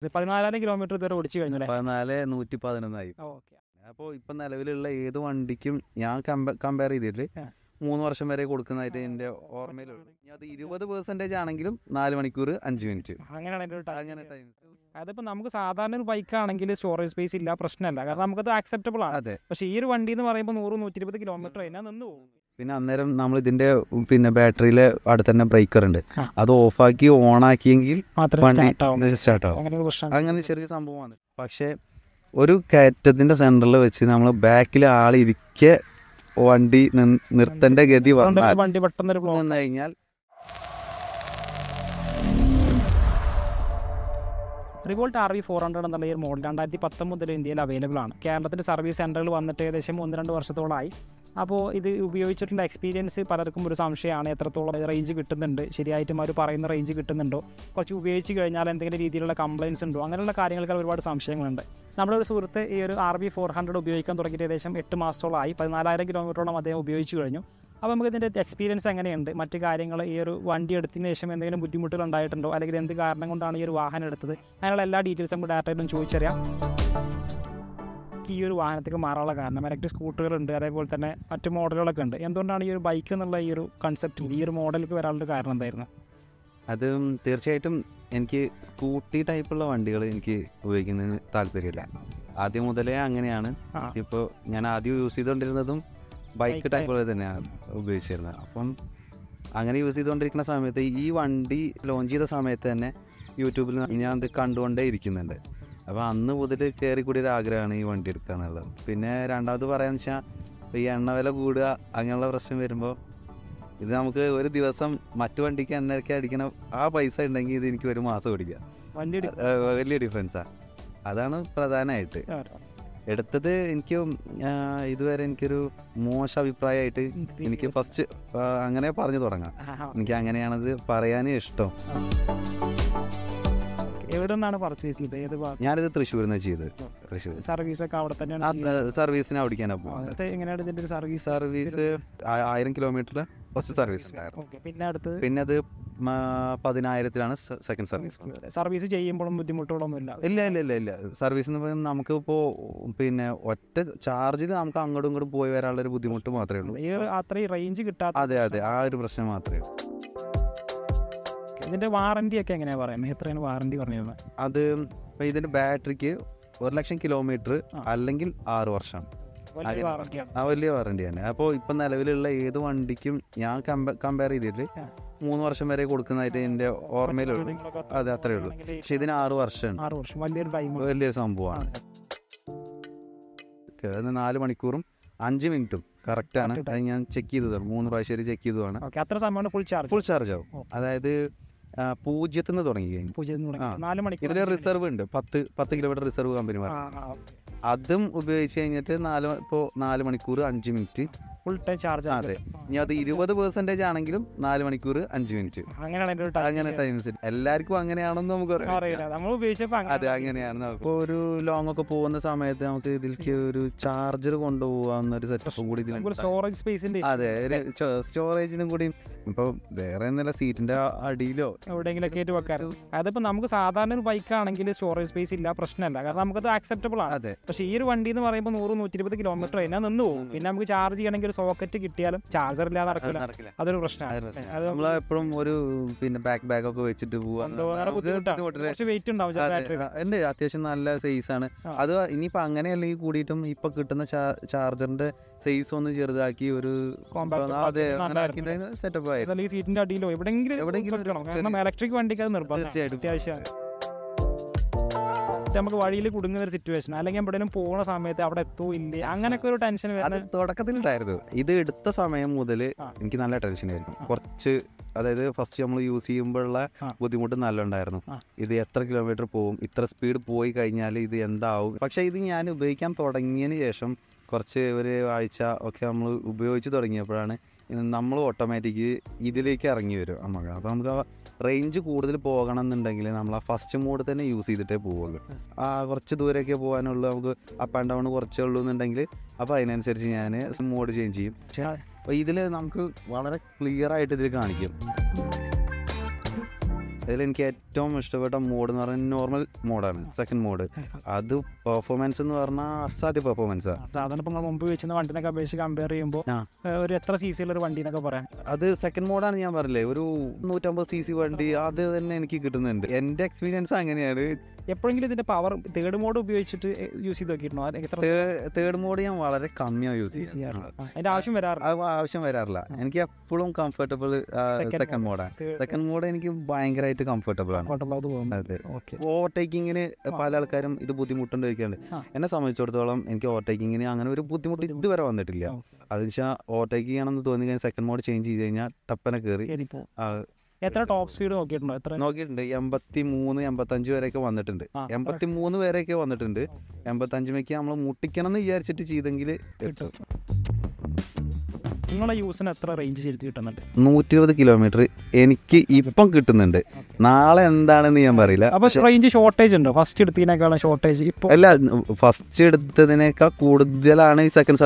14,000 kilometre ഇതുവരെ ഓടിച്ചു കഴിഞ്ഞു അല്ലേ? 111 ഓക്കെ. അപ്പോൾ ഇപ്പം നിലവിലുള്ള ഏത് വണ്ടിക്കും ഞാൻ കമ്പയർ ചെയ്തിട്ട് 3 വർഷം വരെ കൊടുക്കുന്നതായിട്ട് എൻ്റെ ഓർമ്മയിലുള്ളൂ. ഇനി അത് 20% ആണെങ്കിലും 4 മണിക്കൂർ 5 മിനിറ്റ് അങ്ങനെയാണ് അങ്ങനെ ടൈം. അതിപ്പോൾ നമുക്ക് സാധാരണ ഒരു ബൈക്ക് ആണെങ്കിൽ സ്റ്റോറേജ് സ്പേസ് ഇല്ല, പ്രശ്നമല്ല, കാരണം നമുക്കത് ആക്സെപ്റ്റബിൾ ആണ്. അതെ. പക്ഷേ ഈ ഒരു വണ്ടി എന്ന് പറയുമ്പോൾ 100-120 കിലോമീറ്റർ അതിനാ നിന്ന് പോകും. പിന്നെ അന്നേരം നമ്മൾ ഇതിൻ്റെ ബാറ്ററിയിലെ അടുത്ത് തന്നെ ബ്രേക്കർ ഉണ്ട്, അത് ഓഫാക്കി ഓണാക്കിയെങ്കിൽ വണ്ടി സ്റ്റാർട്ട് ആവും. അങ്ങനെ ചെറിയ സംഭവമാണ്. പക്ഷേ ഒരു കയറ്റത്തിൻ്റെ സെൻറ്ററിൽ വെച്ച് നമ്മൾ ബാക്കിൽ ആളിരിക്കെ വണ്ടി നിർത്തേണ്ട ഗതി വണ്ടി പെട്ടെന്ന് വന്നു കഴിഞ്ഞാൽ റിവോൾട്ട് RV400 എന്നുള്ള ഈ ഒരു മോഡൽ 2010 മുതൽ ഇന്ത്യയിൽ അവൈലബിൾ ആണ്. കേരളത്തിൽ സർവീസ് സെൻ്ററുകൾ വന്നിട്ട് ഏകദേശം 1-2 വർഷത്തോളമായി. അപ്പോൾ ഇത് ഉപയോഗിച്ചിട്ടുള്ള എക്സ്പീരിയൻസ് പലർക്കും ഒരു സംശയമാണ്, എത്രത്തോളം റേഞ്ച് കിട്ടുന്നുണ്ട്, ശരിയായിട്ടും അവർ പറയുന്ന റേഞ്ച് കിട്ടുന്നുണ്ടോ, കുറച്ച് ഉപയോഗിച്ച് കഴിഞ്ഞാൽ എന്തെങ്കിലും രീതിയിലുള്ള കംപ്ലയിൻസ് ഉണ്ടോ, അങ്ങനെയുള്ള കാര്യങ്ങൾക്ക് ഒരുപാട് സംശയങ്ങളുണ്ട്. നമ്മുടെ ഒരു സുഹൃത്ത് ഈ ഒരു RV400 ഉപയോഗിക്കാൻ തുടങ്ങിയിട്ട് ഏകദേശം 8 മാസത്തോളമായി. 14,000 കിലോമീറ്ററോളം അദ്ദേഹം ഉപയോഗിച്ച് കഴിഞ്ഞു. അപ്പോൾ നമുക്ക് ഇതിൻ്റെ എക്സ്പീരിയൻസ് എങ്ങനെയുണ്ട്, മറ്റ് കാര്യങ്ങൾ, ഈ ഒരു വണ്ടി എടുത്തതിന് ശേഷം എന്തെങ്കിലും ബുദ്ധിമുട്ടുകൾ ഉണ്ടായിട്ടുണ്ടോ, അല്ലെങ്കിൽ എന്ത് കാരണം കൊണ്ടാണ് ഈ ഒരു വാഹനം എടുത്തത്, അങ്ങനെയുള്ള എല്ലാ ഡീറ്റെയിൽസും നമുക്ക് ഡയറക്റ്റായിട്ടും ചോദിച്ചറിയാം. ഈ ഒരു വാഹനത്തേക്ക് മാറാനുള്ള കാരണം ഇലക്ട്രിക് സ്കൂട്ടറുകളുണ്ട്, അതേപോലെ തന്നെ മറ്റ് മോഡലുകളൊക്കെ ഉണ്ട്. എന്തുകൊണ്ടാണ് ഈ ഒരു ബൈക്ക് എന്നുള്ള ഈ ഒരു കൺസെപ്റ്റ് ഈ ഒരു മോഡലിലേക്ക് വരാനുള്ള കാരണം എന്തായിരുന്നു? അത് തീർച്ചയായിട്ടും എനിക്ക് സ്കൂട്ടി ടൈപ്പുള്ള വണ്ടികൾ എനിക്ക് ഉപയോഗിക്കുന്നതിന് താല്പര്യമില്ല. ആദ്യം മുതലേ അങ്ങനെയാണ്. ഇപ്പോൾ ഞാൻ ആദ്യം യൂസ് ചെയ്തുകൊണ്ടിരുന്നതും ബൈക്ക് ടൈപ്പുകൾ തന്നെയാണ് ഉപയോഗിച്ചിരുന്നത്. അപ്പം അങ്ങനെ യൂസ് ചെയ്തുകൊണ്ടിരിക്കുന്ന സമയത്ത് ഈ വണ്ടി ലോഞ്ച് ചെയ്ത സമയത്ത് തന്നെ യൂട്യൂബിൽ ഞാൻ ഇത് കണ്ടുകൊണ്ടേ ഇരിക്കുന്നുണ്ട്. അപ്പോൾ അന്ന് മുതൽ കയറി കൂടിയ ഒരു ആഗ്രഹമാണ് ഈ വണ്ടി എടുക്കുക എന്നുള്ളത്. പിന്നെ രണ്ടാമത് പറയാന്ന് വെച്ചാൽ ഈ എണ്ണ വില കൂടുക അങ്ങനെയുള്ള പ്രശ്നം വരുമ്പോൾ ഇത് നമുക്ക് ഒരു ദിവസം മറ്റു വണ്ടിക്ക് എണ്ണയൊക്കെ അടിക്കുന്ന ആ പൈസ ഉണ്ടെങ്കിൽ ഇത് എനിക്ക് ഒരു മാസം ഓടിക്കാം. വലിയ ഡിഫറൻസാണ്. അതാണ് പ്രധാനമായിട്ട് എടുത്തത്. എനിക്ക് ഇതുവരെ എനിക്കൊരു മോശം അഭിപ്രായമായിട്ട് എനിക്ക് ഫസ്റ്റ് അങ്ങനെ പറഞ്ഞു തുടങ്ങാം. എനിക്ക് അങ്ങനെയാണത് പറയാനും ഇഷ്ടം. എവിടെ നിന്നാണ് പർച്ചേസ് ചെയ്തത്? ഞാനിത് തൃശ്ശൂരിൽ നിന്ന് ചെയ്തത്. തൃശ്ശൂർ സർവീസൊക്കെ അവിടെ തന്നെയാണ്? സർവീസിന് ഓടിക്കാനാണ് പോകുന്നത്. എങ്ങനെയാണ് ഇതിൻ്റെ ഒരു സർവീസ്? 1000 kilometre first service. പിന്നെ അത് 10,000-ലാണ് സെക്കൻഡ് സർവീസ്. സർവീസ് ചെയ്യുമ്പോഴും ബുദ്ധിമുട്ടുകളൊന്നുമില്ല? ഇല്ല. സർവീസ് എന്ന് പറയുമ്പോൾ നമുക്കിപ്പോൾ ഒറ്റ ചാർജിൽ നമുക്ക് അങ്ങോട്ടും ഇങ്ങോട്ടും പോയി വരാനുള്ള ഒരു ബുദ്ധിമുട്ട് മാത്രമേ ഉള്ളൂ. അത്രയും റേഞ്ച് കിട്ടാത്ത. അതെ, ആ ഒരു പ്രശ്നം മാത്രമേ ഉള്ളൂ. ഇതിൻ്റെ വാറണ്ടി ഒക്കെ എങ്ങനെയാണ് പറയുന്നത്? എത്രയാണ് വാറണ്ടി പറഞ്ഞിരുന്നത്? അത് ഇപ്പോൾ ഇതിൻ്റെ ബാറ്ററിക്ക് 1,00,000 കിലോമീറ്റർ അല്ലെങ്കിൽ 6 വർഷം. വലിയ വാറണ്ടി തന്നെ. അപ്പോൾ ഇപ്പം നിലവിലുള്ള ഏത് വണ്ടിക്കും ഞാൻ കമ്പയർ ചെയ്തിട്ട് 3 വർഷം വരെ കൊടുക്കുന്നതായിട്ട് എൻ്റെ ഓർമ്മയിലുള്ളൂ. അതെ, അത്രേ ഉള്ളൂ. പക്ഷെ ഇതിന് 6 വർഷം വലിയ സംഭവമാണ്. 4 മണിക്കൂറും 5 മിനിറ്റും കറക്റ്റാണ്. അത് ഞാൻ ചെക്ക് ചെയ്തതാണ്, 3 പ്രാവശ്യം ചെക്ക് ചെയ്തതാണ്. അത്ര സമയമാണ് ഫുൾ ചാർജ് ആവും. അതായത് 0 തുടങ്ങി കഴിഞ്ഞു. ഇതിൽ റിസർവ് ഉണ്ട്, 10 കിലോമീറ്റർ റിസർവ് കമ്പനി പറഞ്ഞു. അതും ഉപയോഗിച്ച് കഴിഞ്ഞിട്ട് 4 മണിക്കൂർ 5 മിനിറ്റ് ഫുൾ ടൈം ചാർജ്. അതെ. ഇനി അത് 20% ആണെങ്കിലും 4 മണിക്കൂർ 5 മിനിറ്റ് അങ്ങനെ ടൈം സെറ്റ്. എല്ലാവർക്കും അങ്ങനെയാണെന്ന് നമുക്ക് അറിയാം. അതെ, അങ്ങനെയാണ്. ഇപ്പോൾ ഒരു ലോങ് ഒക്കെ പോകുന്ന സമയത്ത് നമുക്ക് ഇതിലേക്ക് ഒരു ചാർജർ കൊണ്ടുപോകാവുന്ന ഒരു സെറ്റപ്പും കൂടി ഇതിൽ. സ്റ്റോറേജ് സ്പേസിന്റെ. അതെ, സ്റ്റോറേജിനും കൂടി. ഇപ്പോൾ വേറെ ഒന്നുമില്ല, സീറ്റിന്റെ അടിയിലോ എവിടെയെങ്കിലൊക്കെ ആയിട്ട് വെക്കാറ്. അതിപ്പോൾ നമുക്ക് സാധാരണ ഒരു ബൈക്ക് ആണെങ്കിൽ സ്റ്റോറേജ് സ്പേസ് ഇല്ല, പ്രശ്നമല്ല, കാരണം നമുക്കത് ആക്സെപ്റ്റബിൾ ആണ്. അതെ. പക്ഷേ ഈ ഒരു വണ്ടി എന്ന് പറയുമ്പോൾ 100-120 കിലോമീറ്റർ അതിനാ നിന്ന് പോകും. പിന്നെ നമുക്ക് ചാർജ് ചെയ്യണമെങ്കിൽ ഒരു സോക്കറ്റ് കിട്ടിയാലും ചാർജർ ഇല്ലാതെ നടക്കില്ല. അതൊരു പ്രശ്നമാണ്. നമ്മൾ എപ്പോഴും ഒരു ബാഗ് ഒക്കെ വെച്ചിട്ട് പോവാൻ വെയിറ്റ് ഉണ്ടാവും. എന്റെ അത്യാവശ്യം നല്ല സൈസ് ആണ് അത്. ഇനിയിപ്പോ അങ്ങനെ അല്ലെങ്കിൽ കൂടിയിട്ടും ഇപ്പൊ കിട്ടുന്ന ചാർജറിന്റെ സൈസ് ഒന്ന് ചെറുതാക്കി ഒരു സെറ്റപ്പ് ആയി സീറ്റിന്റെ അടിയിലോ എവിടെയെങ്കിലും ഇലക്ട്രിക് വണ്ടിക്ക് അത് നിർബന്ധം. നമുക്ക് വഴിയിൽ കുടുങ്ങുന്ന ഒരു സിറ്റുവേഷൻ, അല്ലെങ്കിൽ എവിടെയും പോകുന്ന സമയത്ത് അവിടെ എത്തോ ഇല്ലേ, അങ്ങനെയൊക്കെ ഒരു ടെൻഷൻ തുടക്കത്തിലുണ്ടായിരുന്നു. ഇത് എടുത്ത സമയം മുതൽ എനിക്ക് നല്ല ടെൻഷനായിരുന്നു കുറച്ച്. അതായത് ഫസ്റ്റ് നമ്മൾ യൂസ് ചെയ്യുമ്പോഴുള്ള ബുദ്ധിമുട്ട് നല്ല ഉണ്ടായിരുന്നു. ഇത് എത്ര കിലോമീറ്റർ പോകും, ഇത്ര സ്പീഡ് പോയി കഴിഞ്ഞാൽ ഇത് എന്താവും. പക്ഷേ ഇത് ഞാൻ ഉപയോഗിക്കാൻ തുടങ്ങിയതിന് ശേഷം കുറച്ച് ഒരു ആഴ്ച ഒക്കെ നമ്മൾ ഉപയോഗിച്ച് തുടങ്ങിയപ്പോഴാണ് നമ്മൾ ഓട്ടോമാറ്റിക് ഇതിലേക്ക് ഇറങ്ങി വരും നമുക്ക്. അപ്പോൾ നമുക്ക് റേഞ്ച് കൂടുതൽ പോകണം എന്നുണ്ടെങ്കിൽ നമ്മൾ ആ ഫസ്റ്റ് മോഡ് തന്നെ യൂസ് ചെയ്തിട്ടേ പോവുള്ളൂ. കുറച്ച് ദൂരമൊക്കെ പോകാനുള്ളൂ, നമുക്ക് അപ്പ് ആൻഡ് ഡൗൺ കുറച്ചേ ഉള്ളൂ എന്നുണ്ടെങ്കിൽ അപ്പോൾ അതിനനുസരിച്ച് ഞാൻ മോഡ് ചേഞ്ച് ചെയ്യും. പക്ഷേ അപ്പോൾ ഇതിൽ നമുക്ക് വളരെ ക്ലിയർ ആയിട്ട് ഇതിൽ കാണിക്കും അതിലെനിക്ക് ഏറ്റവും ഇഷ്ടപ്പെട്ട മോഡ് എന്ന് പറഞ്ഞാൽ നോർമൽ മോഡാണ്, സെക്കൻഡ് മോഡ്. അത് പെർഫോമൻസ് എന്ന് പറഞ്ഞാൽ അസാധ്യ പെർഫോമൻസാണ്. സാധാരണ ഇപ്പോൾ മുമ്പ് വെച്ചിരുന്ന വണ്ടിനൊക്കെ അപേക്ഷിച്ച് കമ്പയർ ചെയ്യുമ്പോൾ ഒരു എത്ര സി സി ഉള്ള ഒരു വണ്ടി എന്നൊക്കെ പറയാം? അത് സെക്കൻഡ് മോഡാണ് ഞാൻ പറഞ്ഞില്ലേ, ഒരു 150 cc വണ്ടി അത് തന്നെ എനിക്ക് കിട്ടുന്നുണ്ട്. എൻ്റെ എക്സ്പീരിയൻസ് അങ്ങനെയാണ്. എപ്പോഴെങ്കിലും ഇതിന്റെ പവർ തേർഡ് മോഡ് ഉപയോഗിച്ചിട്ട് യൂസ് ചെയ്ത് നോക്കിയിരുന്നോ? തേർഡ് മോഡ് ഞാൻ വളരെ കമ്മിയാണ് യൂസ് ചെയ്യാറ്. അതിന്റെ ആവശ്യം വരാറില്ല. എനിക്ക് എപ്പോഴും കംഫർട്ടബിൾ സെക്കൻഡ് മോഡാണ്. സെക്കൻഡ് മോഡ് എനിക്ക് ഭയങ്കരമായിട്ട് കംഫർട്ടബിൾ ആണ്. അതെ. ഓവർടേക്കിങ്ങിന് പല ആൾക്കാരും ഇത് ബുദ്ധിമുട്ടുണ്ട് ചോദിക്കാറുണ്ട്. എന്നെ സംബന്ധിച്ചിടത്തോളം എനിക്ക് ഓവർടേക്കിങ്ങിന് അങ്ങനെ ഒരു ബുദ്ധിമുട്ട് ഇതുവരെ വന്നിട്ടില്ല. അത് വെച്ചാൽ ഓവർടേക്ക് ചെയ്യണമെന്ന് തോന്നി കഴിഞ്ഞാൽ സെക്കൻഡ് മോഡ് ചേഞ്ച് ചെയ്ത് കഴിഞ്ഞാൽ ടപ്പനെ കയറി. എത്ര ടോപ്പ് സ്പീഡ് നോക്കിയിട്ടുണ്ടോ? നോക്കിയിട്ടുണ്ട്. 83, 85 വരെയൊക്കെ വന്നിട്ടുണ്ട്. 83 വരെയൊക്കെ വന്നിട്ടുണ്ട്. 85 നമ്മൾ മുട്ടിക്കണം എന്ന് വിചാരിച്ചിട്ട് ചെയ്തെങ്കിൽ കിട്ടും. നിങ്ങളുടെ യൂസിന് എത്ര റേഞ്ച് ശരിക്കും കിട്ടുന്നുണ്ട്? 120 കിലോമീറ്റർ എനിക്ക് ഇപ്പം കിട്ടുന്നുണ്ട്. നാളെ എന്താണെന്ന് ഞാൻ പറയില്ല. അപ്പോൾ റേഞ്ച് ഷോർട്ടേജ് ഉണ്ടോ? ഫസ്റ്റ് എടുത്തതിനേക്കാളും ഷോർട്ടേജ് ഇപ്പോൾ അല്ല, ഫസ്റ്റ് എടുത്തതിനേക്കാൾ കൂടുതലാണ് ഈ സെക്കൻഡ്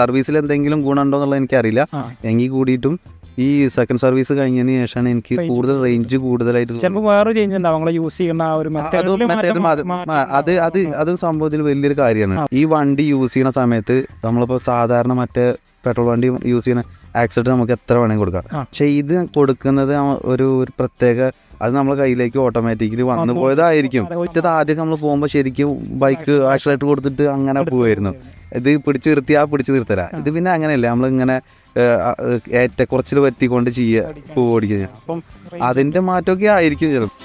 സർവീസിൽ എന്തെങ്കിലും ഗുണമുണ്ടോ എന്നുള്ളത് എനിക്കറിയില്ല. എങ്കിൽ കൂടിയിട്ടും ഈ സെക്കൻഡ് സർവീസ് കഴിഞ്ഞതിന് ശേഷമാണ് എനിക്ക് കൂടുതൽ റേഞ്ച് കൂടുതലായിട്ട്. ചിലപ്പോൾ വേറെ ചേഞ്ച് ഉണ്ടാവും യൂസ് ചെയ്യുന്ന ആ ഒരു അത് സംഭവത്തിൽ വലിയൊരു കാര്യമാണ്. ഈ വണ്ടി യൂസ് ചെയ്യുന്ന സമയത്ത് നമ്മളിപ്പോൾ സാധാരണ മറ്റേ പെട്രോൾ വണ്ടി യൂസ് ചെയ്യുന്ന ആക്സിഡന്റ് നമുക്ക് എത്ര വേണമെങ്കിൽ കൊടുക്കാം. പക്ഷെ ഇത് കൊടുക്കുന്നത് ഒരു പ്രത്യേക, അത് നമ്മളെ കയ്യിലേക്ക് ഓട്ടോമാറ്റിക്കലി വന്നു പോയതായിരിക്കും. ഇത് ആദ്യം നമ്മൾ പോകുമ്പോൾ ശരിക്കും ബൈക്ക് ആക്സിഡന്റ് കൊടുത്തിട്ട് അങ്ങനെ പോവായിരുന്നു. ഇത് പിടിച്ചു നിർത്തരാ. ഇത് പിന്നെ അങ്ങനെയല്ല, നമ്മളിങ്ങനെ ഏറ്റക്കുറച്ചിൽ വരുത്തിക്കൊണ്ട് ഓടിക്കുക. അപ്പം അതിന്റെ മാറ്റമൊക്കെ ആയിരിക്കും ചിലപ്പോൾ.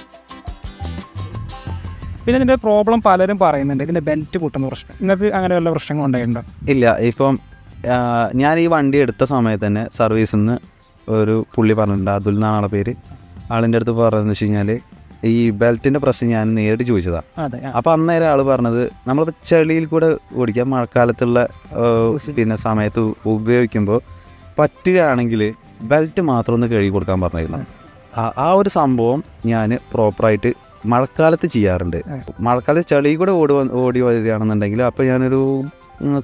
പിന്നെ ഇതിന്റെ പ്രോബ്ലം പലരും പറയുന്നുണ്ട്, ഇതിന്റെ ബെൽറ്റ് പൊട്ടുന്ന പ്രശ്നം. നിങ്ങൾക്ക് അങ്ങനെ വല്ല പ്രശ്നങ്ങൾ ഉണ്ടായിട്ടുണ്ടോ? ഇല്ല. ഇപ്പം ഞാൻ ഈ വണ്ടി എടുത്ത സമയത്ത് തന്നെ സർവീസിൽ നിന്ന് ഒരു പുള്ളി പറഞ്ഞിട്ടുണ്ട്, അതുൽ എന്നാണ് പേര്. ആളിൻ്റെ അടുത്ത് പറഞ്ഞതെന്ന് വെച്ച് കഴിഞ്ഞാൽ ഈ ബെൽറ്റിൻ്റെ പ്രശ്നം ഞാൻ നേരിട്ട് ചോദിച്ചതാണ്. അപ്പോൾ അന്നേരം ആൾ പറഞ്ഞത് നമ്മളിപ്പോൾ ചെളിയിൽ കൂടെ ഓടിക്കാം, മഴക്കാലത്തുള്ള പിന്നെ സമയത്ത് ഉപയോഗിക്കുമ്പോൾ പറ്റുകയാണെങ്കിൽ ബെൽറ്റ് മാത്രം ഒന്ന് കഴുകി കൊടുക്കാൻ പറഞ്ഞിരുന്നു. ആ ഒരു സംഭവം ഞാൻ പ്രോപ്പറായിട്ട് മഴക്കാലത്ത് ചെയ്യാറുണ്ട്. മഴക്കാലത്ത് ചെളിയിൽ കൂടെ ഓടി വരികയാണെന്നുണ്ടെങ്കിൽ അപ്പോൾ ഞാനൊരു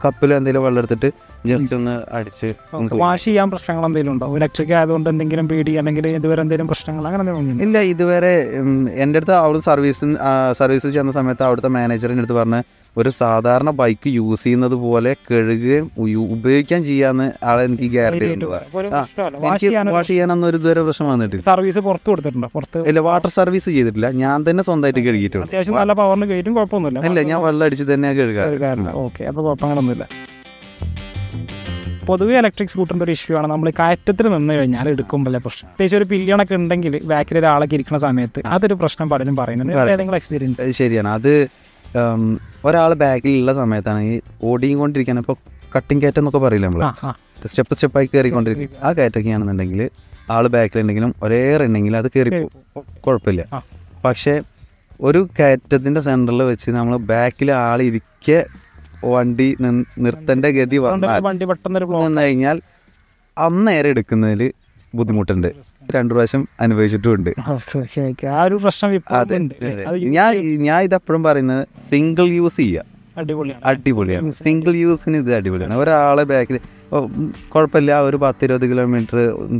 കപ്പിൽ എന്തെങ്കിലും വെള്ളം എടുത്തിട്ട് ജസ്റ്റ് ഒന്ന് അടിച്ച്. വാഷ് ചെയ്യാൻ പ്രശ്നങ്ങൾ എന്തെങ്കിലും ഉണ്ടോ? ഇലക്ട്രിക് ആയതുകൊണ്ട് എന്തെങ്കിലും പേടി അല്ലെങ്കിൽ ഇതുവരെ എന്തെങ്കിലും പ്രശ്നങ്ങൾ അങ്ങനെ? ഇല്ല, ഇതുവരെ എൻ്റെ അടുത്ത് അവിടെ സർവീസിൽ ചെന്ന സമയത്ത് അവിടുത്തെ മാനേജറിൻ്റെ അടുത്ത് പറഞ്ഞ് ഒരു സാധാരണ ബൈക്ക് യൂസ് ചെയ്യുന്നത് പോലെ കഴുകുകയും ഉപയോഗിക്കാൻ ചെയ്യാന്ന് ആളെ എനിക്ക് ഗ്യാരണ്ടി തന്നതാണ്. എനിക്ക് വാഷ് ചെയ്യാനൊന്നും ഒരു ഇതുവരെ പ്രശ്നം വന്നിട്ടില്ല. സർവീസ് പുറത്ത് കൊടുത്തിട്ടുണ്ടോ? ഇല്ല, വാട്ടർ സർവീസ് ചെയ്തിട്ടില്ല. ഞാൻ തന്നെ സ്വന്തമായിട്ട് കഴുകിയിട്ടുണ്ട്. അത്യാവശ്യം നല്ല പവറിന് കയറ്റും, കുഴപ്പമൊന്നുമില്ല. ഇല്ല, ഞാൻ വെള്ളം അടിച്ച് തന്നെ കഴുകാറില്ല. ഓക്കെ, അപ്പോൾ കുഴപ്പങ്ങളൊന്നുമില്ല. പൊതുവെ ഇലക്ട്രിക് സ്കൂട്ടറിൻ്റെ ഒരു ഇഷ്യൂ ആണ്, നമ്മൾ കയറ്റത്തിൽ നിന്ന് കഴിഞ്ഞാൽ എടുക്കുമ്പോഴേ പ്രശ്നം. പ്രത്യേകിച്ച് ഒരു പില്ലിയണൊക്കെ ഉണ്ടെങ്കിൽ ബാക്കിൽ ഒരാളൊക്കെ ഇരിക്കുന്ന സമയത്ത് അതൊരു പ്രശ്നം പലരും പറയുന്നുണ്ട്. ഏതെങ്കിലും എക്സ്പീരിയൻസ്? ശരിയാണ്. അത് ഒരാൾ ബാക്കിലുള്ള സമയത്താണ് ഈ ഓടിയും കൊണ്ടിരിക്കാൻ. ഇപ്പോൾ കട്ടിങ് കയറ്റം എന്നൊക്കെ പറയില്ല, നമ്മൾ സ്റ്റെപ്പായി കയറിക്കൊണ്ടിരിക്കും. ആ കയറ്റൊക്കെയാണെന്നുണ്ടെങ്കിൽ ആൾ ബാക്കിലുണ്ടെങ്കിലും ഒരേ ഉണ്ടെങ്കിൽ അത് കയറി കുഴപ്പമില്ല. പക്ഷേ ഒരു കയറ്റത്തിൻ്റെ സെൻറ്ററിൽ വെച്ച് നമ്മൾ ബാക്കിൽ ആളിരിക്കെ വണ്ടി നിർത്തേണ്ട ഗതി വന്നു കഴിഞ്ഞാൽ അന്നേരം എടുക്കുന്നതിൽ ബുദ്ധിമുട്ടുണ്ട്. 2 പ്രാവശ്യം അനുഭവിച്ചിട്ടുമുണ്ട്. ഞാൻ ഇതെപ്പോഴും പറയുന്നത് സിംഗിൾ യൂസ് ചെയ്യുക അടിപൊളിയാണ്. സിംഗിൾ യൂസിന് ഇത് അടിപൊളിയാണ്. ഒരാളെ ബാക്കിൽ കുഴപ്പമില്ല, ഒരു 10-20 കിലോമീറ്റർ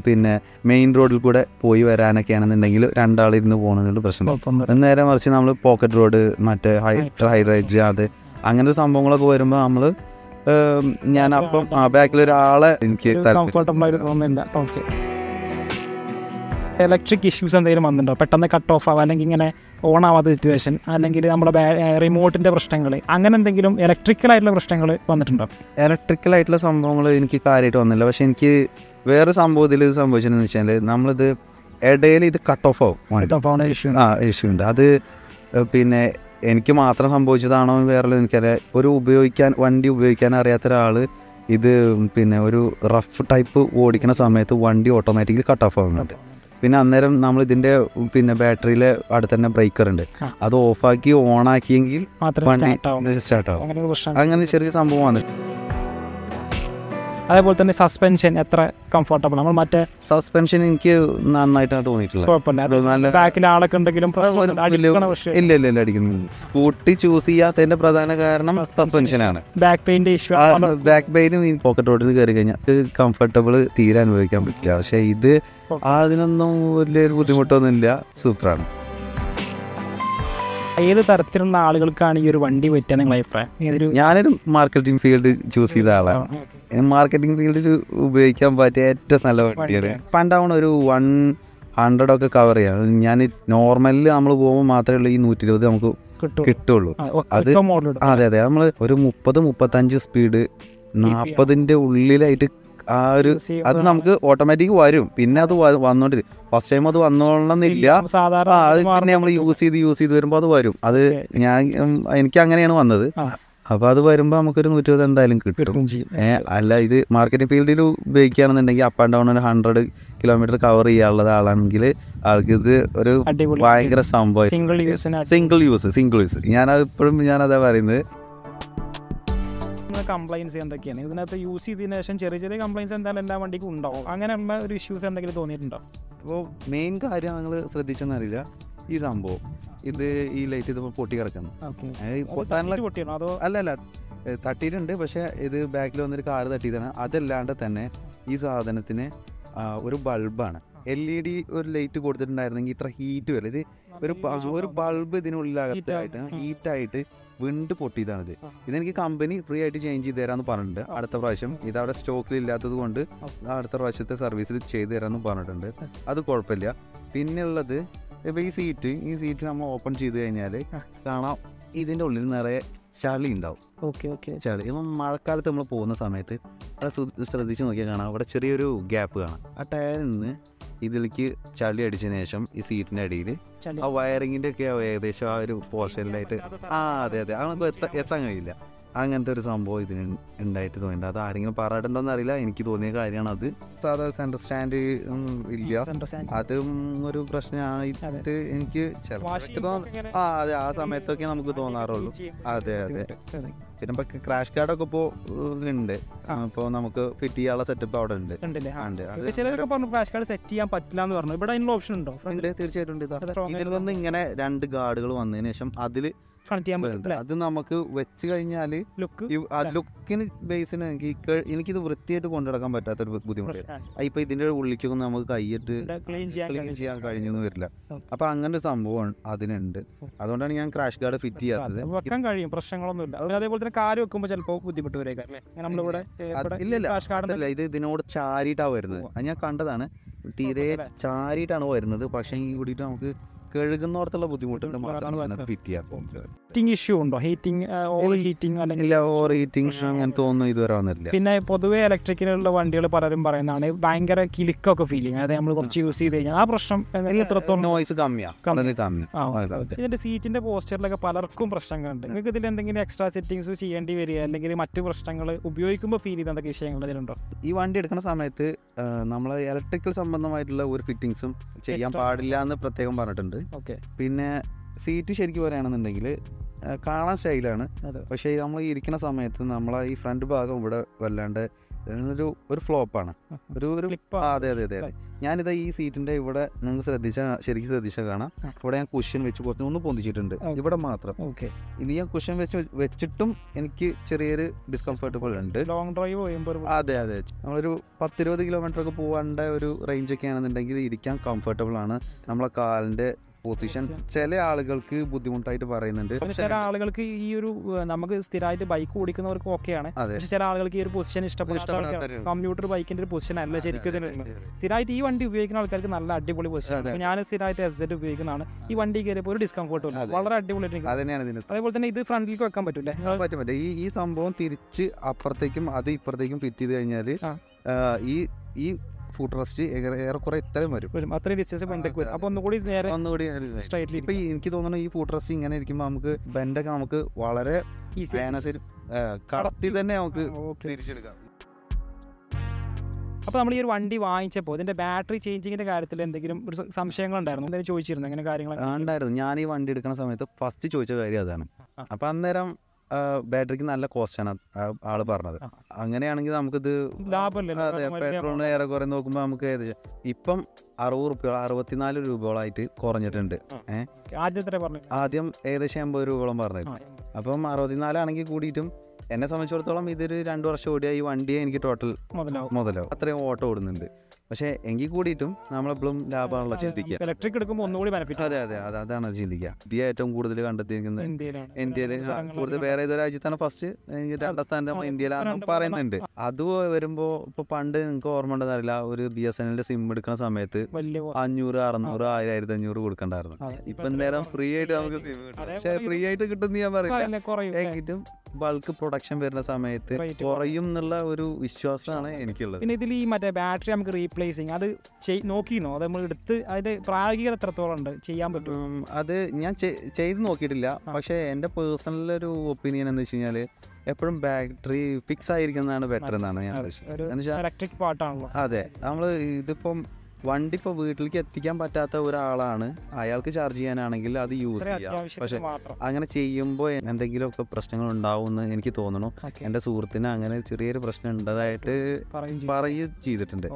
പിന്നെ മെയിൻ റോഡിൽ കൂടെ പോയി വരാനൊക്കെയാണെന്നുണ്ടെങ്കിൽ 2 ആളിരുന്ന് പോകുന്നതിൻ്റെ പ്രശ്നം. നേരെ മറിച്ച് നമ്മൾ പോക്കറ്റ് റോഡ്, മറ്റേ ഹൈ റേഞ്ച്, അത് അങ്ങനത്തെ സംഭവങ്ങളൊക്കെ വരുമ്പോൾ നമ്മൾ ഞാനപ്പം ബാക്കിൽ ഒരാളെ എനിക്ക് ഇലക്ട്രിക് ഇഷ്യൂസ് എന്തെങ്കിലും വന്നിട്ടുണ്ടോ? പെട്ടെന്ന് കട്ട് ഓഫ് ആവുക, അല്ലെങ്കിൽ ഇങ്ങനെ ഓൺ ആവാത്ത സിറ്റുവേഷൻ, അല്ലെങ്കിൽ നമ്മുടെ റിമോട്ടിൻ്റെ പ്രശ്നങ്ങൾ, അങ്ങനെ എന്തെങ്കിലും ഇലക്ട്രിക്കലായിട്ടുള്ള പ്രശ്നങ്ങൾ വന്നിട്ടുണ്ടോ? ഇലക്ട്രിക്കലായിട്ടുള്ള സംഭവങ്ങൾ എനിക്ക് കാര്യമായിട്ട് വന്നില്ല. പക്ഷെ എനിക്ക് വേറെ സംഭവത്തിൽ ഇത് സംഭവിച്ചതെന്ന് വെച്ചാൽ നമ്മളിത് ഇടയിൽ ഇത് കട്ട് ഓഫ് ആവും. ഇഷ്യൂ ഉണ്ട്. അത് പിന്നെ എനിക്ക് മാത്രം സംഭവിച്ചതാണോ വേറെ എനിക്കറിയാം. വണ്ടി ഉപയോഗിക്കാൻ അറിയാത്ത ഒരാൾ ഇത് പിന്നെ ഒരു റഫ് ടൈപ്പ് ഓടിക്കുന്ന സമയത്ത് വണ്ടി ഓട്ടോമാറ്റിക്കലി കട്ട് ഓഫ് ആവുന്നുണ്ട്. പിന്നെ അന്നേരം നമ്മൾ ഇതിൻ്റെ പിന്നെ ബാറ്ററിയിലെ അടുത്ത് തന്നെ ബ്രേക്കർ ഉണ്ട്, അത് ഓഫാക്കി ഓണാക്കിയെങ്കിൽ വണ്ടി സ്റ്റാർട്ട് ആവും. അങ്ങനെ ചെറിയ സംഭവമാണ്. അതേപോലെ തന്നെ സസ്പെൻഷൻ എത്ര കംഫർട്ടബിൾ നമ്മൾ മറ്റേ സസ്പെൻഷൻ എനിക്ക് നന്നായിട്ടാണ് തോന്നിയിട്ടുള്ളത്. കുഴപ്പമില്ല, ബാക്കിൽ ആളൊക്കെ ഉണ്ടെങ്കിലും ഇല്ല അടിക്കുന്നു. സ്കൂട്ടി ചൂസ് ചെയ്യാത്തതിന്റെ പ്രധാന കാരണം സസ്പെൻഷനാണ്. ബാക്ക് പെയിന്റ് ഇഷ്യൂ, ബാക്ക് പെയിനും ഈ പോക്കറ്റ് റോഡിൽ കയറി കഴിഞ്ഞാൽ കംഫർട്ടബിൾ തീരെ അനുഭവിക്കാൻ പറ്റില്ല. പക്ഷെ ഇത് അതിനൊന്നും വലിയൊരു ബുദ്ധിമുട്ടൊന്നുമില്ല, സൂപ്പറാണ്. ഏത് തരത്തിലുള്ള ആളുകൾക്കാണ് ഈ ഒരു വണ്ടി പറ്റുക നിങ്ങളുടെ അഭിപ്രായം? ഞാനൊരു മാർക്കറ്റിംഗ് ഫീൽഡ് ചൂസ് ചെയ്ത ആളാണ്. മാർക്കറ്റിംഗ് ഫീൽഡിൽ ഉപയോഗിക്കാൻ പറ്റിയ ഏറ്റവും നല്ല വണ്ടിയാണ്. പണ്ടാവണ ഒരു 100 ഒക്കെ കവർ ചെയ്യാം. ഞാൻ നോർമലിൽ നമ്മൾ പോകുമ്പോൾ മാത്രമേ ഉള്ളൂ ഈ 120 നമുക്ക് കിട്ടുള്ളൂ. അത് അതെ നമ്മൾ ഒരു 30-35 സ്പീഡ് 40ന്റെ ഉള്ളിലായിട്ട് ആ ഒരു അത് നമുക്ക് ഓട്ടോമാറ്റിക് വരും. പിന്നെ അത് വന്നോണ്ടിരിക്കും. ഫസ്റ്റ് ടൈം അത് വന്നോളണമെന്നില്ല, അത് പിന്നെ നമ്മൾ യൂസ് ചെയ്ത് വരുമ്പോൾ അത് വരും. അത് എനിക്ക് അങ്ങനെയാണ് വന്നത്. അപ്പോൾ അത് വരുമ്പോൾ നമുക്കൊരു 120 എന്തായാലും കിട്ടും. അല്ല, ഇത് മാർക്കറ്റിംഗ് ഫീൽഡിൽ ഉപയോഗിക്കുകയാണെന്നുണ്ടെങ്കിൽ up and down 100 kilometre cover ചെയ്യാനുള്ള ആളാണെങ്കിൽ ആൾക്ക് ഇത് ഒരു ഭയങ്കര സംഭവം. സിംഗിൾ യൂസ് ഞാനത് ഇപ്പോഴും ഞാനതാ പറയുന്നത്. കംപ്ലൈൻസ് എന്തൊക്കെയാണ് ഇതിനകത്ത് യൂസ് ചെയ്തതിനു ശേഷം? ചെറിയ കംപ്ലൈൻസ് എന്തായാലും എല്ലാ വണ്ടിക്കും ഉണ്ടാവും. അങ്ങനെയുള്ള ഒരു ഇഷ്യൂസ് എന്തെങ്കിലും തോന്നിയിട്ടുണ്ടോ? അപ്പോൾ മെയിൻ കാര്യം നിങ്ങൾ ശ്രദ്ധിച്ചെന്നറിയില്ല, ഈ സംഭവം ഇത് ഈ ലൈറ്റ് ഇതിപ്പോൾ പൊട്ടി കിടക്കുന്നു. അല്ല തട്ടിയിട്ടുണ്ട്, പക്ഷേ ഇത് ബാക്കിൽ വന്നൊരു കാറ് തട്ടിയതാണ്. അതല്ലാണ്ട് തന്നെ ഈ സാധനത്തിന് ഒരു ബൾബാണ്, LED ഒരു ലൈറ്റ് കൊടുത്തിട്ടുണ്ടായിരുന്നെങ്കിൽ ഇത്ര ഹീറ്റ് വരും. ഇത് ഒരു ബൾബ് ഇതിനുള്ളിലകത്തായിട്ട് ഹീറ്റായിട്ട് വിണ്ട് പൊട്ടിയതാണിത്. ഇതെനിക്ക് കമ്പനി ഫ്രീ ആയിട്ട് ചേഞ്ച് ചെയ്ത് തരാമെന്ന് പറഞ്ഞിട്ടുണ്ട്. അടുത്ത പ്രാവശ്യം ഇത് അവിടെ സ്റ്റോക്കിൽ ഇല്ലാത്തത് കൊണ്ട് അടുത്ത പ്രാവശ്യത്തെ സർവീസിൽ ചെയ്ത് തരാമെന്ന് പറഞ്ഞിട്ടുണ്ട്. അത് കുഴപ്പമില്ല. പിന്നെ ഉള്ളത് ഇപ്പോൾ ഈ സീറ്റ് നമ്മൾ ഓപ്പൺ ചെയ്ത് കഴിഞ്ഞാൽ കാണാം ഇതിൻ്റെ ഉള്ളിൽ നിറയെ ചളി ഉണ്ടാവും. ചളി ഇപ്പം മഴക്കാലത്ത് നമ്മൾ പോകുന്ന സമയത്ത് അവിടെ ശ്രദ്ധിച്ച് നോക്കിയാൽ കാണാം, അവിടെ ചെറിയൊരു ഗ്യാപ്പ് കാണാം. ആ ടയറിൽ നിന്ന് ഇതിലേക്ക് ചളി അടിച്ചതിന് ശേഷം ഈ സീറ്റിൻ്റെ അടിയിൽ ആ വയറിങ്ങിൻ്റെ ഒക്കെ ഏകദേശം ആ ഒരു പോർഷനിലായിട്ട് അതെ നമുക്ക് എത്താൻ കഴിയില്ല. അങ്ങനത്തെ ഒരു സംഭവം ഇതിന് ഉണ്ടായിട്ട് തോന്നിയിട്ടുണ്ട്. അത് ആരെങ്കിലും പറഞ്ഞിട്ടുണ്ടോയെന്ന് അറിയില്ല, എനിക്ക് തോന്നിയ കാര്യമാണ് അത്. സാധാ സെൻറ്റർ സ്റ്റാൻഡ് ഇല്ല, അതും ഒരു പ്രശ്നമായിട്ട് എനിക്ക് അതെ ആ സമയത്തൊക്കെ നമുക്ക് തോന്നാറുള്ളൂ. അതെ പിന്നെ ഇപ്പൊ ക്രാഷ് കാർഡൊക്കെ ഇപ്പോൾ ഉണ്ട്. അപ്പോൾ നമുക്ക് ഫിറ്റ് ചെയ്യാനുള്ള സെറ്റപ്പ് അവിടെ ഉണ്ട്. ക്രാഷ് കാർഡ് സെറ്റ് ചെയ്യാൻ പറ്റില്ല എന്ന് പറഞ്ഞു. ഇവിടെ അതിനുള്ള ഓപ്ഷൻ ഉണ്ടോ? ഉണ്ട്, തീർച്ചയായിട്ടും ഉണ്ട്. ഇതിൽ നിന്ന് ഇങ്ങനെ 2 ഗാർഡുകൾ വന്നതിന് ശേഷം അതിൽ അത് നമുക്ക് വെച്ച് കഴിഞ്ഞാൽ ലുക്കിന് ബേസിന് എനിക്കിത് വൃത്തിയായിട്ട് കൊണ്ടുനടക്കാൻ പറ്റാത്തൊരു ബുദ്ധിമുട്ട്. ഇപ്പൊ ഇതിന്റെ ഉള്ളിലേക്കൊന്നും നമുക്ക് കൈയിട്ട് ക്ലീൻ ചെയ്യാൻ കഴിഞ്ഞൊന്നും വരില്ല. അപ്പൊ അങ്ങനെ ഒരു സംഭവം അതിനുണ്ട്. അതുകൊണ്ടാണ് ഞാൻ ക്രാഷ് ഗാർഡ് ഫിറ്റ് ചെയ്യാത്തത്. വെക്കാൻ കഴിയും, പ്രശ്നങ്ങളൊന്നുമില്ല. അതേപോലെ തന്നെ കാല് വെക്കുമ്പോൾ ചിലപ്പോൾ ബുദ്ധിമുട്ട് വരേക്കാം. ഇല്ല, ഇത് ഇതിനോട് ചാരിയിട്ടാ വരുന്നത്. അത് ഞാൻ കണ്ടതാണ്, തീരെ ചാരിയിട്ടാണ് വരുന്നത്. പക്ഷെ ഈ കൂടിയിട്ട് നമുക്ക് കഴുകുന്നോടത്തുള്ള ബുദ്ധിമുട്ടുണ്ട് ഫിറ്റ് ചെയ്യാൻ. ഇഷ്യൂ ഉണ്ടോ? ഹീറ്റിംഗ് ഇല്ല, ഓവർ ഹീറ്റിംഗ് അങ്ങനെ തോന്നുന്നു ഇതുവരെ വന്നില്ല. പിന്നെ പൊതുവെ ഇലക്ട്രിക്കിലുള്ള വണ്ടികൾ പലരും പറയുന്നതാണ് ഭയങ്കര കിലുക്കൊക്കെ ഫീലിംഗ്, അതായത് നമ്മൾ കുറച്ച് യൂസ് ചെയ്ത് കഴിഞ്ഞാൽ ആ പ്രശ്നം നോയ്സ് കമ്മിയാണ്. ഇതിന്റെ സീറ്റിന്റെ പോസ്റ്ററിലൊക്കെ പലർക്കും പ്രശ്നങ്ങളുണ്ട്. നിങ്ങൾക്ക് ഇതിൽ എന്തെങ്കിലും എക്സ്ട്രാ സെറ്റിംഗ്സ് ചെയ്യേണ്ടി വരിക അല്ലെങ്കിൽ മറ്റു പ്രശ്നങ്ങൾ ഉപയോഗിക്കുമ്പോൾ ഫീൽ ചെയ്ത എന്തൊക്കെ വിഷയങ്ങൾ ഇതിലുണ്ടോ? ഈ വണ്ടി എടുക്കുന്ന സമയത്ത് നമ്മൾ ഇലക്ട്രിക്കൽ സംബന്ധമായിട്ടുള്ള ഒരു ഫിറ്റിംഗ്സും ചെയ്യാൻ പാടില്ല എന്ന് പ്രത്യേകം പറഞ്ഞിട്ടുണ്ട്. പിന്നെ സീറ്റ് ശരിക്കും പറയുകയാണെന്നുണ്ടെങ്കിൽ കാണാൻ സ്റ്റൈലാണ്, പക്ഷേ നമ്മൾ ഇരിക്കുന്ന സമയത്ത് നമ്മളെ ഈ ഫ്രണ്ട് ഭാഗം ഇവിടെ വല്ലാണ്ട് ഒരു ഫ്ലോപ്പാണ്. അതെ ഞാനിതാ ഈ സീറ്റിന്റെ ഇവിടെ നിങ്ങൾ ശരിക്കും ശ്രദ്ധിച്ചാൽ കാണാം, ഇവിടെ ഞാൻ കുഷ്യൻ വെച്ച് കുറച്ച് പൊന്തിച്ചിട്ടുണ്ട് ഇവിടെ മാത്രം. ഇനി ഞാൻ കുഷ്യൻ വെച്ചിട്ടും എനിക്ക് ചെറിയൊരു ഡിസ്കംഫർട്ടബിൾ ഉണ്ട്. ലോങ് ഡ്രൈവ് ചെയ്യുമ്പോൾ അതെ നമ്മളൊരു 10-20 കിലോമീറ്റർ ഒക്കെ പോകേണ്ട ഒരു റേഞ്ച് ഒക്കെ ആണെന്നുണ്ടെങ്കിൽ ഇരിക്കാൻ കംഫർട്ടബിൾ ആണ്. നമ്മളെ കാലിന്റെ പൊസിഷൻ ചില ആളുകൾക്ക് ബുദ്ധിമുട്ടായിട്ട് പറയുന്നുണ്ട്. ചില ആളുകൾക്ക് ഈ ഒരു നമുക്ക് സ്ഥിരമായിട്ട് ബൈക്ക് ഓടിക്കുന്നവർക്ക് ഓക്കെയാണ്, പക്ഷെ ചില ആളുകൾക്ക് ഈ ഒരു പൊസിഷൻ ഇഷ്ടപ്പെടാത്ത കമ്പ്യൂട്ടർ ബൈക്കിന്റെ ഒരു പൊസിഷൻ അല്ല ശരിക്കും. സ്ഥിരമായിട്ട് ഈ വണ്ടി ഉപയോഗിക്കുന്ന ആൾക്കാർക്ക് നല്ല അടിപൊളി പൊസിഷൻ. ഞാൻ സ്ഥിരമായിട്ട് FZ ഉപയോഗിക്കുന്നതാണ്. ഈ വണ്ടി കയറിയപ്പോൾ ഒരു ഡിസ്കംഫോർട്ട് ഇല്ല, വളരെ അടിപൊളി. അതേപോലെ തന്നെ ഇത് ഫ്രണ്ടിലേക്ക് വെക്കാൻ പറ്റൂലേ? പറ്റും. ഈ സംഭവം തിരിച്ച് അപ്പുറത്തേക്കും അത് ഇപ്പുറത്തേക്കും ഫിറ്റ് ചെയ്ത് കഴിഞ്ഞാൽ ഈ ഫുഡ് റെസ്റ്റ് ഏറെക്കുറെ ഇത്രയും വരും. അത്രയും ഡിസ്റ്റൻസ് അപ്പോൾ ഒന്നുകൂടി സ്ട്രൈറ്റ്ലി. ഇപ്പൊ എനിക്ക് തോന്നുന്നു ഈ ഫുഡ് റെസ്റ്റ് ഇങ്ങനെ ഇരിക്കുമ്പോൾ നമുക്ക് ബെൻഡൊക്കെ നമുക്ക് വളരെ കടത്തി തന്നെ നമുക്ക് തിരിച്ചെടുക്കാം. അപ്പോൾ നമ്മൾ ഈ ഒരു വണ്ടി വാങ്ങിച്ചപ്പോൾ ഇതിന്റെ ബാറ്ററി ചേഞ്ചിങ്ങിന്റെ കാര്യത്തിൽ എന്തെങ്കിലും ഒരു സംശയങ്ങളുണ്ടായിരുന്നു? എന്തെങ്കിലും ചോദിച്ചിരുന്നു? അങ്ങനെ കാര്യങ്ങൾ ഉണ്ടായിരുന്നു. ഞാൻ ഈ വണ്ടി എടുക്കുന്ന സമയത്ത് ഫസ്റ്റ് ചോദിച്ച കാര്യം അതാണ്. അപ്പം അന്നേരം ബാറ്ററിക്ക് നല്ല കോസ്റ്റാണ് ആള് പറഞ്ഞത്. അങ്ങനെയാണെങ്കിൽ നമുക്കിത് അതെ പെട്രോളിന് ഏറെക്കുറെ നോക്കുമ്പോൾ നമുക്ക് ഏകദേശം ഇപ്പം 60 രൂപ 64 രൂപയോളായിട്ട് കുറഞ്ഞിട്ടുണ്ട്. ആദ്യം ഏകദേശം 80 രൂപയോളം പറഞ്ഞിരുന്നു. അപ്പം 64 ആണെങ്കിൽ കൂടിയിട്ടും എന്നെ സംബന്ധിച്ചിടത്തോളം ഇതൊരു 2 വർഷം ഓടിയ ഈ വണ്ടിയെ എനിക്ക് ടോട്ടൽ മുതലാവും. അത്രയും ഓട്ടം ഓടുന്നുണ്ട്. പക്ഷെ എങ്കിൽ കൂടിയിട്ടും നമ്മളെപ്പോഴും ലാഭമാണല്ലോ ചിന്തിക്കുക. ഇലക്ട്രിക് എടുക്കുമ്പോൾ ഒന്നുകൂടി ബെനിഫിറ്റ്. അതെ അതാണ് ചിന്തിക്കുക. ഇന്ത്യ ഏറ്റവും കൂടുതൽ കണ്ടെത്തിയിരിക്കുന്നത് ഇന്ത്യയിൽ കൂടുതൽ വേറെ ഏതോ രാജ്യത്താണ് ഫസ്റ്റ്, രണ്ടാം സ്ഥാനത്ത് ഇന്ത്യയിലാണെന്ന് പറയുന്നുണ്ട്. അത് വരുമ്പോൾ ഇപ്പൊ പണ്ട് നിങ്ങൾക്ക് ഓർമ്മ ഉണ്ടെന്നറിയില്ല, ഒരു BSNL സിം എടുക്കുന്ന സമയത്ത് 500, 600, 1000, 1500 കൊടുക്കണ്ടായിരുന്നു. ഇപ്പൊ നേരം ഫ്രീ ആയിട്ട് നമുക്ക് സിം കിട്ടും. പക്ഷെ ഫ്രീ ആയിട്ട് കിട്ടുമെന്ന് ഞാൻ പറയില്ല. എങ്കിലും ബൾക്ക് പ്രൊഡക്ഷൻ വരുന്ന സമയത്ത് കുറയും എന്നുള്ള ഒരു വിശ്വാസമാണ് എനിക്കുള്ളത്. പിന്നെ ഇതിൽ ഈ മറ്റേ ബാറ്ററി നമുക്ക് റീപ്ലേസിങ് അത് നോക്കിയിരുന്നോ? അത് നമ്മൾ എടുത്ത് അതിന്റെ പ്രായോഗികത എത്രത്തോളം ഉണ്ട്, ചെയ്യാൻ പറ്റും? അത് ഞാൻ ചെയ്ത് നോക്കിയിട്ടില്ല. പക്ഷെ എൻ്റെ പേഴ്സണൽ ഒരു ഒപ്പീനിയൻ എന്ന് വെച്ച് കഴിഞ്ഞാൽ എപ്പോഴും ബാറ്ററി ഫിക്സ് ആയിരിക്കുന്നതാണ് ബെറ്റർ എന്നാണ് ഞാൻ ഉദ്ദേശിച്ചത്. അതെ, നമ്മൾ ഇതിപ്പം വണ്ടി ഇപ്പോൾ വീട്ടിലേക്ക് എത്തിക്കാൻ പറ്റാത്ത ഒരാളാണ്, അയാൾക്ക് ചാർജ് ചെയ്യാനാണെങ്കിൽ അത് യൂസ് ചെയ്യാം. പക്ഷെ അങ്ങനെ ചെയ്യുമ്പോൾ എന്തെങ്കിലുമൊക്കെ പ്രശ്നങ്ങൾ ഉണ്ടാവുമെന്ന് എനിക്ക് തോന്നുന്നു. എൻ്റെ സുഹൃത്തിന് അങ്ങനെ ചെറിയൊരു പ്രശ്നം ഉണ്ടതായിട്ട് പറയുകയും ചെയ്തിട്ടുണ്ട്.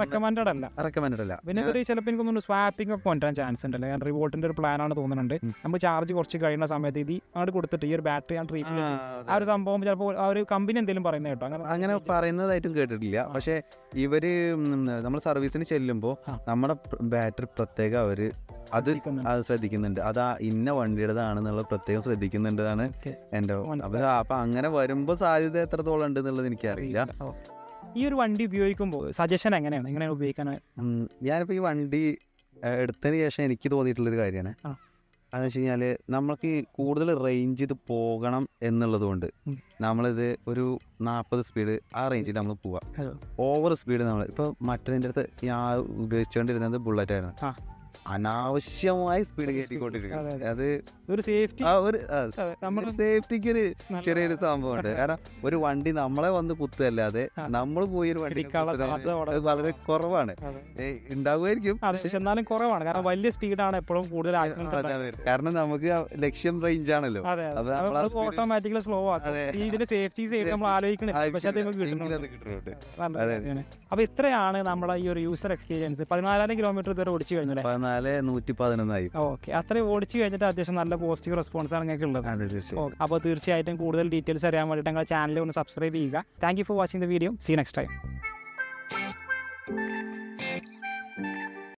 റെക്കമെൻഡഡ് അല്ല. പിന്നെ ചിലപ്പോൾ എനിക്ക് തോന്നുന്നു സ്വാപ്പിംഗ് ഒക്കെ കൊണ്ടുവരാൻ ചാൻസ് ഉണ്ടല്ലോ. റിവോൾട്ടിന്റെ ഒരു പ്ലാനാണ് തോന്നുന്നുണ്ട്. നമ്മൾ ചാർജ് കുറച്ച് കഴിയുന്ന സമയത്ത് ഇത് അങ്ങോട്ട് കൊടുത്തിട്ട് ഈ ഒരു ബാറ്ററി ആ ഒരു സംഭവം ചിലപ്പോൾ ആ ഒരു കമ്പനി എന്തെങ്കിലും പറയുന്നത് കേട്ടോ, അങ്ങനെ പറയുന്നതായിട്ടും കേട്ടിട്ടില്ല. പക്ഷെ ഇവര് നമ്മൾ സർവീസിന് ചെല്ലുമ്പോൾ നമ്മുടെ ബാറ്ററി പ്രത്യേകം അവര് അത് ശ്രദ്ധിക്കുന്നുണ്ട്. അത് ഇന്ന വണ്ടിയുടേതാണെന്നുള്ളത് പ്രത്യേകം ശ്രദ്ധിക്കുന്നുണ്ടെന്നാണ് എൻ്റെ. അപ്പൊ അങ്ങനെ വരുമ്പോൾ സാധ്യത എത്രത്തോളം ഉണ്ട് എന്നുള്ളത് എനിക്കറിയില്ല. ഈ ഒരു വണ്ടി ഉപയോഗിക്കുമ്പോൾ സജഷൻ എങ്ങനെയാണ് ഉപയോഗിക്കാൻ? ഞാനിപ്പോൾ ഈ വണ്ടി എടുത്തതിന് ശേഷം എനിക്ക് തോന്നിയിട്ടുള്ളൊരു കാര്യമാണ്, അതെന്ന് വെച്ച് കഴിഞ്ഞാൽ നമ്മൾക്ക് കൂടുതൽ റേഞ്ച് ഇത് പോകണം എന്നുള്ളത് കൊണ്ട് നമ്മളിത് ഒരു 40 സ്പീഡ് ആ റേഞ്ചിൽ നമ്മൾ പോവാം. ഓവർ സ്പീഡ് നമ്മൾ ഇപ്പോൾ മറ്റതിൻ്റെ അടുത്ത് ഞാൻ ഉപയോഗിച്ചുകൊണ്ടിരുന്നത് ബുള്ളറ്റ് ആയിരുന്നു. അനാവശ്യമായി സ്പീഡ് കയറ്റിക്കൊണ്ടിരിക്കുന്നത് അത് ഒരു സേഫ്റ്റിക്ക് ഒരു ചെറിയൊരു സംഭവമുണ്ട്. കാരണം ഒരു വണ്ടി നമ്മളെ വന്ന് കുത്തല്ലാതെ നമ്മൾ പോയി ഒരു വണ്ടി വളരെ കുറവാണ്, ഉണ്ടാവുമായിരിക്കും എന്നാലും കുറവാണ്. കാരണം വലിയ സ്പീഡാണ് എപ്പോഴും കൂടുതൽ കാരണം നമുക്ക് ലക്ഷ്യം റേഞ്ച് ആണല്ലോ. ഓട്ടോമാറ്റിക്കലി സ്ലോ ആക്കും. ഇതിന്റെ സേഫ്റ്റി നമ്മൾ ആലോചിക്കണം. പക്ഷെ അത് കിട്ടുന്നുണ്ട്. അപ്പൊ ഇത്രയാണ് നമ്മുടെ ഈ ഒരു യൂസർ എക്സ്പീരിയൻസ്. 14,000 കിലോമീറ്റർ ഇതുവരെ ഓടിച്ചു കഴിഞ്ഞു. 111. ഓക്കെ, അത്രയും ഓടിച്ചു കഴിഞ്ഞിട്ട് അത്യാവശ്യം നല്ല പോസിറ്റീവ് റെസ്പോൺസ് ആണ് നിങ്ങൾക്ക് ഉള്ളത്. അപ്പോൾ തീർച്ചയായിട്ടും കൂടുതൽ ഡീറ്റെയിൽസ് അറിയാൻ വേണ്ടിയിട്ട് ഞങ്ങളുടെ ചാനൽ ഒന്ന് സബ്സ്ക്രൈബ് ചെയ്യുക. Thank you for watching the video. See next time.